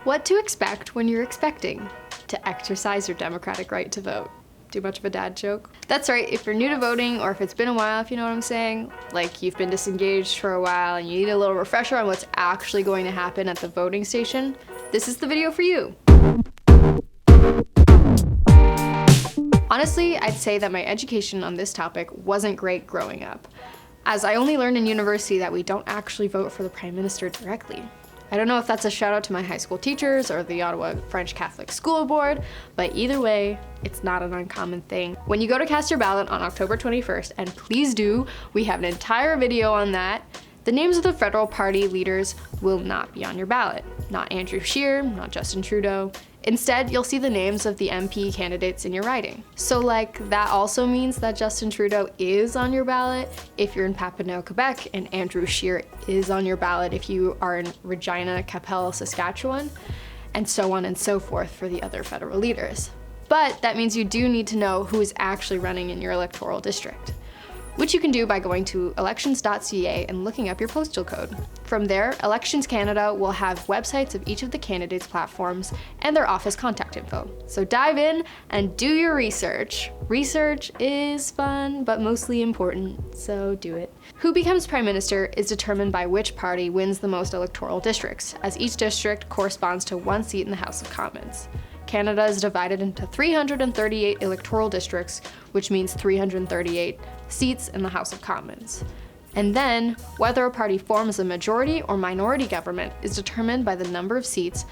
What to expect when you're expecting to exercise your democratic right to vote. Too much of a dad joke? That's right, if you're new to voting, or if it's been a while, if you know what I'm saying, like you've been disengaged for a while and you need a little refresher on what's actually going to happen at the voting station, this is the video for you. Honestly, I'd say that my education on this topic wasn't great growing up, as I only learned in university that we don't actually vote for the Prime Minister directly. I don't know if that's a shout out to my high school teachers or the Ottawa French Catholic School Board, but either way, it's not an uncommon thing. When you go to cast your ballot on October 21st, and please do, we have an entire video on that, the names of the federal party leaders will not be on your ballot. Not Andrew Scheer, not Justin Trudeau. Instead, you'll see the names of the MP candidates in your riding. So that also means that Justin Trudeau is on your ballot if you're in Papineau, Quebec, and Andrew Scheer is on your ballot if you are in Regina, Capel, Saskatchewan, and so on and so forth for the other federal leaders. But that means you do need to know who is actually running in your electoral district, which you can do by going to elections.ca and looking up your postal code. From there, Elections Canada will have websites of each of the candidates' platforms and their office contact info. So dive in and do your research. Research is fun, but mostly important, so do it. Who becomes Prime Minister is determined by which party wins the most electoral districts, as each district corresponds to one seat in the House of Commons. Canada is divided into 338 electoral districts, which means 338 seats in the House of Commons. And then, whether a party forms a majority or minority government is determined by the number of seats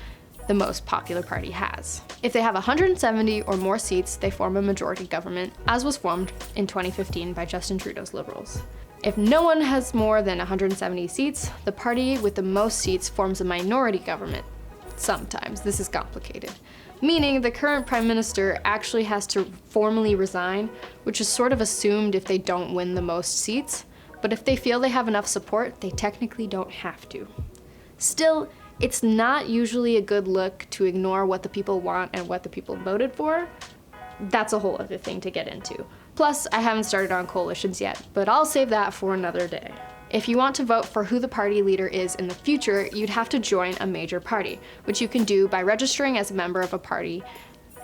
the most popular party has. If they have 170 or more seats, they form a majority government, as was formed in 2015 by Justin Trudeau's Liberals. If no one has more than 170 seats, the party with the most seats forms a minority government. Sometimes, this is complicated. Meaning the current Prime Minister actually has to formally resign, which is sort of assumed if they don't win the most seats, but if they feel they have enough support, they technically don't have to. Still, it's not usually a good look to ignore what the people want and what the people voted for. That's a whole other thing to get into. Plus, I haven't started on coalitions yet, but I'll save that for another day. If you want to vote for who the party leader is in the future, you'd have to join a major party, which you can do by registering as a member of a party,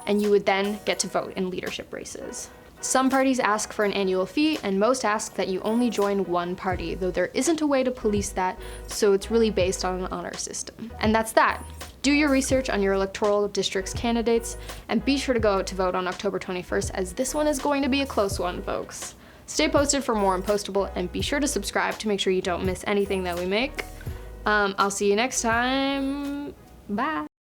and you would then get to vote in leadership races. Some parties ask for an annual fee, and most ask that you only join one party, though there isn't a way to police that, so it's really based on an honor system. And that's that. Do your research on your electoral district's candidates, and be sure to go out to vote on October 21st, as this one is going to be a close one, folks. Stay posted for more on Postable, and be sure to subscribe to make sure you don't miss anything that we make. I'll see you next time. Bye.